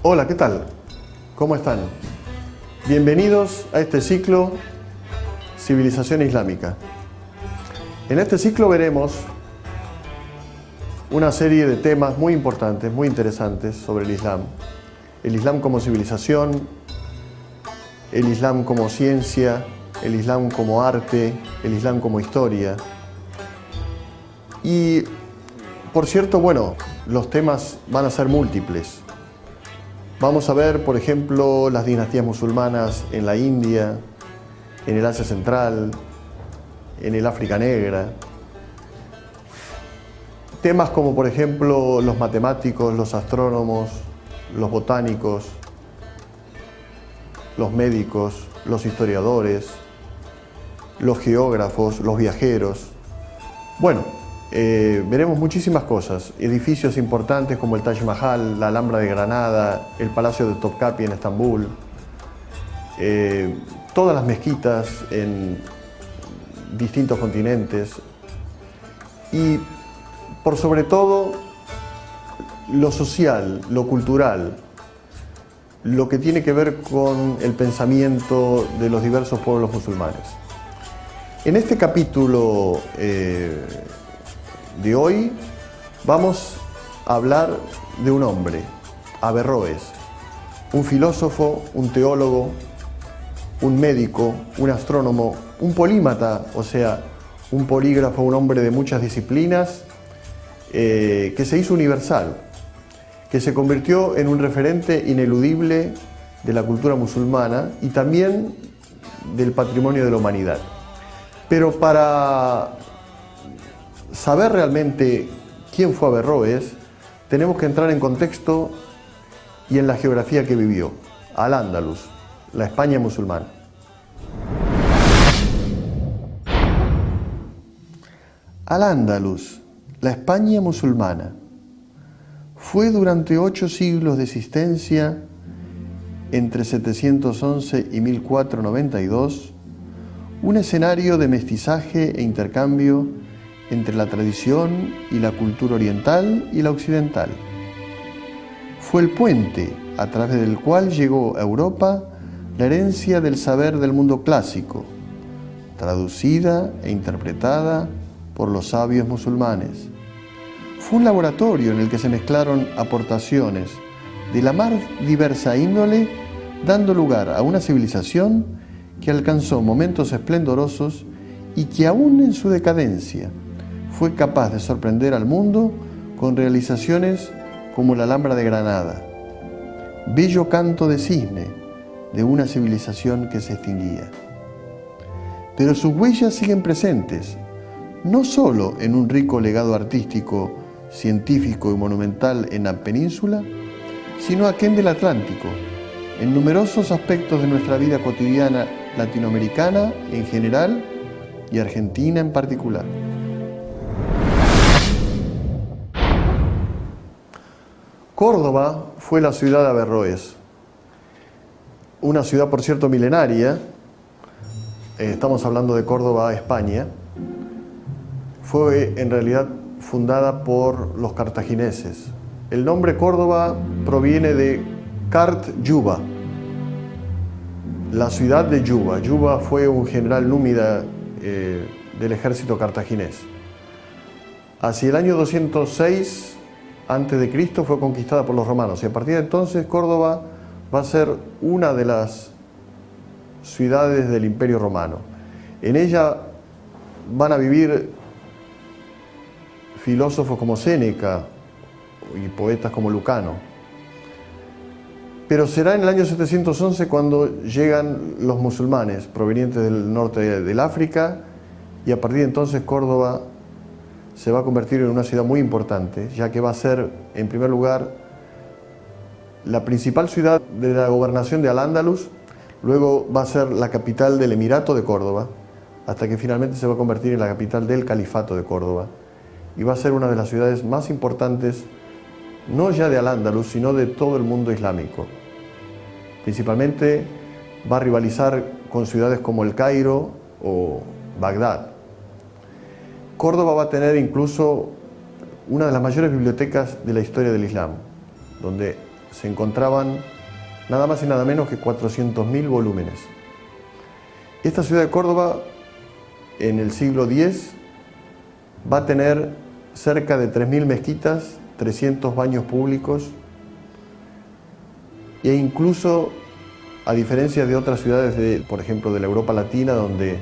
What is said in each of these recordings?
Hola, ¿qué tal? ¿Cómo están? Bienvenidos a este ciclo Civilización Islámica. En este ciclo veremos una serie de temas muy importantes, muy interesantes sobre el Islam como civilización, el Islam como ciencia, el Islam como arte, el Islam como historia. Y, por cierto, los temas van a ser múltiples. Vamos a ver, por ejemplo, las dinastías musulmanas en la India, en el Asia Central, en el África Negra. Temas como, por ejemplo, los matemáticos, los astrónomos, los botánicos, los médicos, los historiadores, los geógrafos, los viajeros. Veremos muchísimas cosas, edificios importantes como el Taj Mahal, la Alhambra de Granada, el Palacio de Topkapi en Estambul, todas las mezquitas en distintos continentes y, por sobre todo, lo social, lo cultural, lo que tiene que ver con el pensamiento de los diversos pueblos musulmanes. En este capítulo de hoy vamos a hablar de un hombre, Averroes, un filósofo, un teólogo, un médico, un astrónomo, un polímata, o sea, un polígrafo, un hombre de muchas disciplinas, que se hizo universal, que se convirtió en un referente ineludible de la cultura musulmana y también del patrimonio de la humanidad. Pero para saber realmente quién fue Averroes, tenemos que entrar en contexto y en la geografía que vivió, Al-Ándalus, la España musulmana. Al-Ándalus, la España musulmana, fue durante 8 siglos de existencia, entre 711 y 1492, un escenario de mestizaje e intercambio entre la tradición y la cultura oriental y la occidental. Fue el puente a través del cual llegó a Europa la herencia del saber del mundo clásico, traducida e interpretada por los sabios musulmanes. Fue un laboratorio en el que se mezclaron aportaciones de la más diversa índole, dando lugar a una civilización que alcanzó momentos esplendorosos y que aún en su decadencia fue capaz de sorprender al mundo con realizaciones como la Alhambra de Granada, bello canto de cisne de una civilización que se extinguía. Pero sus huellas siguen presentes, no solo en un rico legado artístico, científico y monumental en la península, sino aquén del Atlántico, en numerosos aspectos de nuestra vida cotidiana latinoamericana en general y argentina en particular. Córdoba fue la ciudad de Averroes, una ciudad, por cierto, milenaria. Estamos hablando de Córdoba, España. Fue en realidad fundada por los cartagineses. El nombre Córdoba proviene de Cart Yuba, la ciudad de Yuba. Yuba fue un general númida del ejército cartaginés. Hacia el año 206 a.C. fue conquistada por los romanos y a partir de entonces Córdoba va a ser una de las ciudades del Imperio Romano. En ella van a vivir filósofos como Séneca y poetas como Lucano. Pero será en el año 711 cuando llegan los musulmanes provenientes del norte del África y a partir de entonces Córdoba se va a convertir en una ciudad muy importante, ya que va a ser, en primer lugar, la principal ciudad de la gobernación de Al-Ándalus, luego va a ser la capital del Emirato de Córdoba, hasta que finalmente se va a convertir en la capital del Califato de Córdoba, y va a ser una de las ciudades más importantes, no ya de Al-Ándalus, sino de todo el mundo islámico. Principalmente va a rivalizar con ciudades como El Cairo o Bagdad. Córdoba va a tener incluso una de las mayores bibliotecas de la historia del Islam, donde se encontraban nada más y nada menos que 400.000 volúmenes. Esta ciudad de Córdoba, en el siglo X, va a tener cerca de 3.000 mezquitas, 300 baños públicos, e incluso, a diferencia de otras ciudades, por ejemplo, de la Europa Latina, donde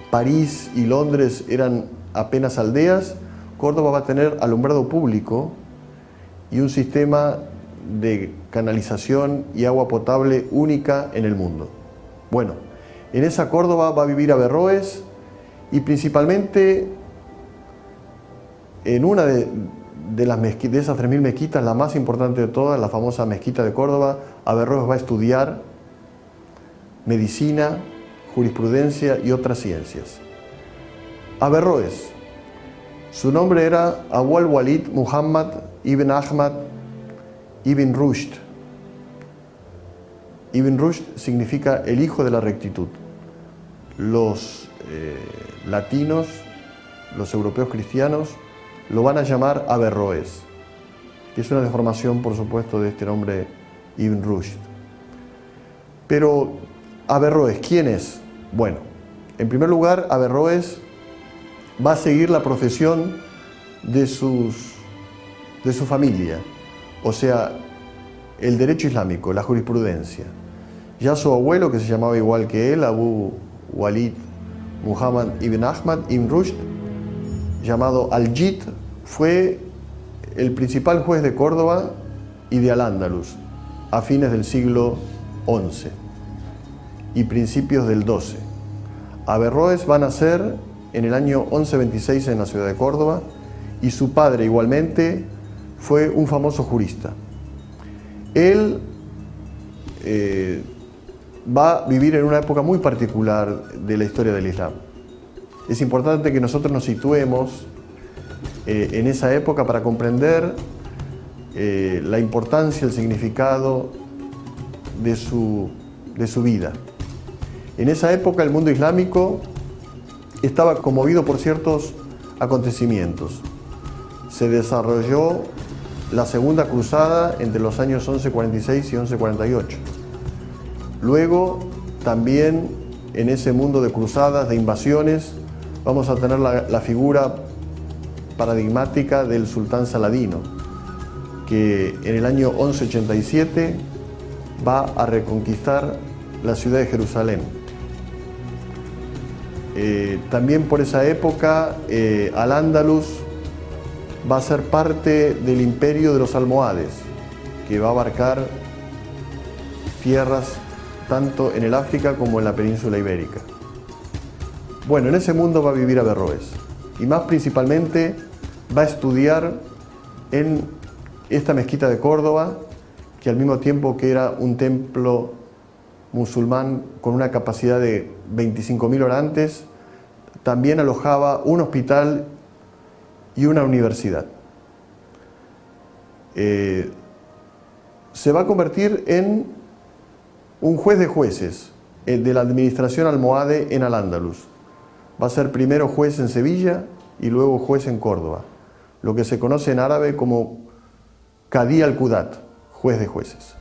París y Londres eran apenas aldeas, Córdoba va a tener alumbrado público y un sistema de canalización y agua potable única en el mundo. Bueno, en esa Córdoba va a vivir Averroes, y principalmente en una de esas 3.000 mezquitas, la más importante de todas, la famosa mezquita de Córdoba, Averroes va a estudiar medicina, jurisprudencia y otras ciencias. Averroes, su nombre era Abu al-Walid Muhammad ibn Ahmad ibn Rushd. Ibn Rushd significa el hijo de la rectitud. Los latinos, los europeos cristianos, lo van a llamar Averroes, que es una deformación, por supuesto, de este nombre Ibn Rushd. Pero Averroes, ¿quién es? Bueno, en primer lugar, Averroes va a seguir la profesión de su familia, o sea, el derecho islámico, la jurisprudencia. Ya su abuelo, que se llamaba igual que él, Abu Walid Muhammad ibn Ahmad ibn Rushd, llamado Al-Jid, fue el principal juez de Córdoba y de Al-Ándalus a fines del siglo XI y principios del XII. Averroes va a nacer en el año 1126 en la ciudad de Córdoba, y su padre igualmente fue un famoso jurista. Él va a vivir en una época muy particular de la historia del Islam. Es importante que nosotros nos situemos en esa época para comprender la importancia, el significado de su vida. En esa época el mundo islámico estaba conmovido por ciertos acontecimientos. Se desarrolló la Segunda Cruzada entre los años 1146 y 1148. Luego, también en ese mundo de cruzadas, de invasiones, vamos a tener la figura paradigmática del sultán Saladino, que en el año 1187 va a reconquistar la ciudad de Jerusalén. También por esa época, Al-Ándalus va a ser parte del imperio de los almohades, que va a abarcar tierras tanto en el África como en la península ibérica. Bueno, en ese mundo va a vivir Averroes, y más principalmente va a estudiar en esta mezquita de Córdoba, que al mismo tiempo que era un templo musulmán con una capacidad de 25.000 orantes, también alojaba un hospital y una universidad. Se va a convertir en un juez de jueces de la administración almohade en Al-Ándalus. Va a ser primero juez en Sevilla y luego juez en Córdoba, lo que se conoce en árabe como Qadí al-Qudat, juez de jueces.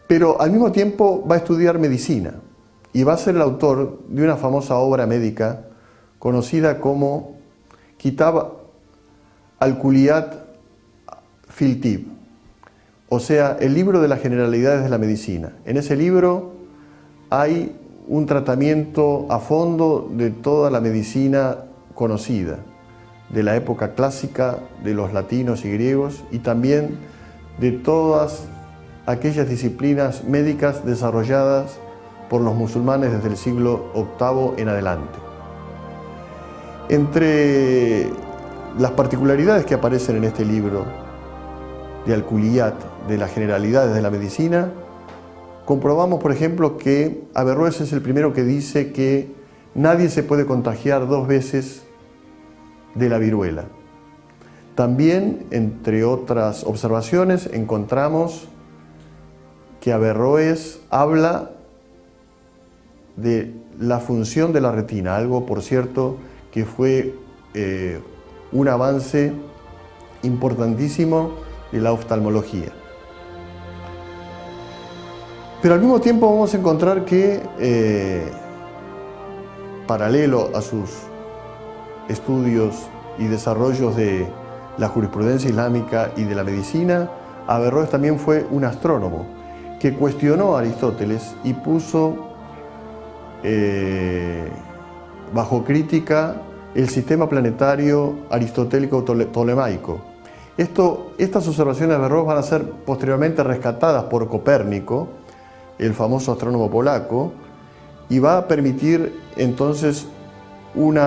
Pero al mismo tiempo va a estudiar medicina y va a ser el autor de una famosa obra médica conocida como Kitab al-Kuliyat fil Tib, o sea, el libro de las generalidades de la medicina. En ese libro hay un tratamiento a fondo de toda la medicina conocida, de la época clásica de los latinos y griegos, y también de todas aquellas disciplinas médicas desarrolladas por los musulmanes desde el siglo VIII en adelante. Entre las particularidades que aparecen en este libro de Al-Kuliyat, de las generalidades de la medicina, comprobamos, por ejemplo, que Averroes es el primero que dice que nadie se puede contagiar 2 veces de la viruela. También, entre otras observaciones, encontramos que Averroes habla de la función de la retina, algo, por cierto, que fue un avance importantísimo de la oftalmología. Pero al mismo tiempo vamos a encontrar que, paralelo a sus estudios y desarrollos de la jurisprudencia islámica y de la medicina, Averroes también fue un astrónomo que cuestionó a Aristóteles y puso bajo crítica el sistema planetario aristotélico tolemaico. Estas observaciones de Averroes van a ser posteriormente rescatadas por Copérnico, el famoso astrónomo polaco, y va a permitir entonces un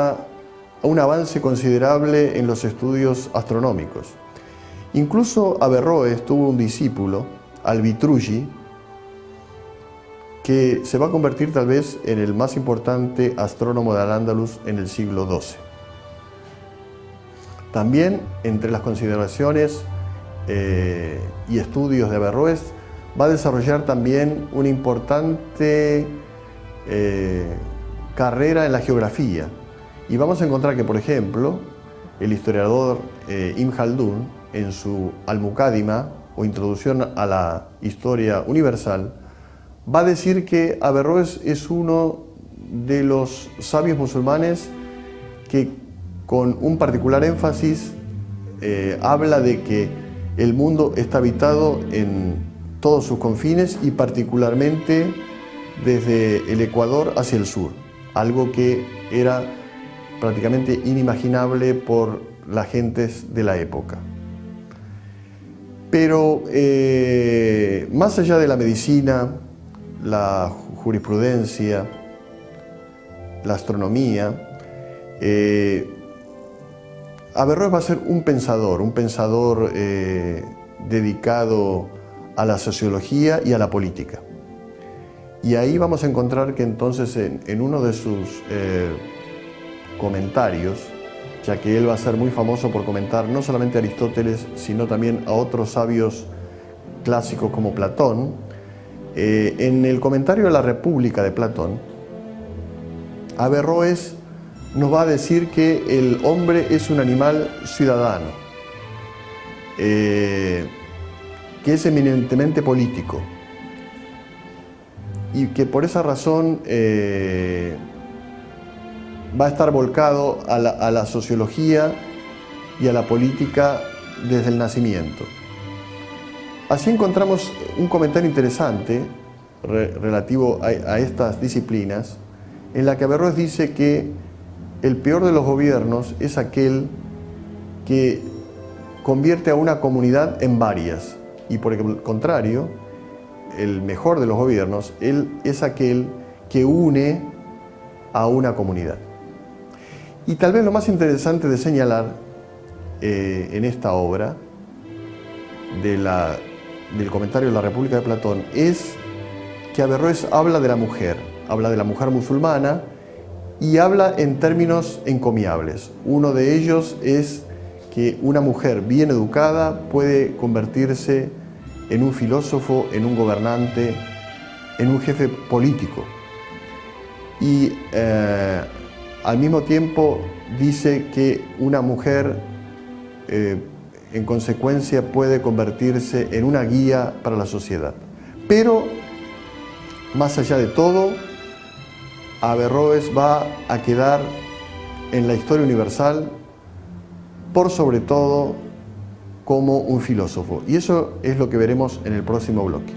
avance considerable en los estudios astronómicos. Incluso Averroes tuvo un discípulo, Al-Vitruji, que se va a convertir tal vez en el más importante astrónomo de Al-Ándalus en el siglo XII. También, entre las consideraciones y estudios de Averroes, va a desarrollar también una importante carrera en la geografía. Y vamos a encontrar que, por ejemplo, el historiador Ibn Khaldún, en su Al-Muqaddima, o Introducción a la Historia Universal, va a decir que Averroes es uno de los sabios musulmanes que, con un particular énfasis, habla de que el mundo está habitado en todos sus confines y particularmente desde el Ecuador hacia el sur, algo que era prácticamente inimaginable por las gentes de la época. Pero más allá de la medicina, la jurisprudencia, la astronomía, Averroes va a ser un pensador dedicado a la sociología y a la política. Y ahí vamos a encontrar que entonces en uno de sus comentarios, ya que él va a ser muy famoso por comentar no solamente a Aristóteles, sino también a otros sabios clásicos como Platón, en el comentario de la República de Platón, Averroes nos va a decir que el hombre es un animal ciudadano, que es eminentemente político y que por esa razón va a estar volcado a la sociología y a la política desde el nacimiento. Así encontramos un comentario interesante relativo a estas disciplinas, en la que Averroes dice que el peor de los gobiernos es aquel que convierte a una comunidad en varias, y por el contrario, el mejor de los gobiernos es aquel que une a una comunidad. Y tal vez lo más interesante de señalar en esta obra del comentario de la República de Platón es que Averroes habla de la mujer musulmana, y habla en términos encomiables. Uno de ellos es que una mujer bien educada puede convertirse en un filósofo, en un gobernante, en un jefe político. Y al mismo tiempo dice que una mujer en consecuencia puede convertirse en una guía para la sociedad. Pero más allá de todo, Averroes va a quedar en la historia universal por sobre todo como un filósofo. Y eso es lo que veremos en el próximo bloque.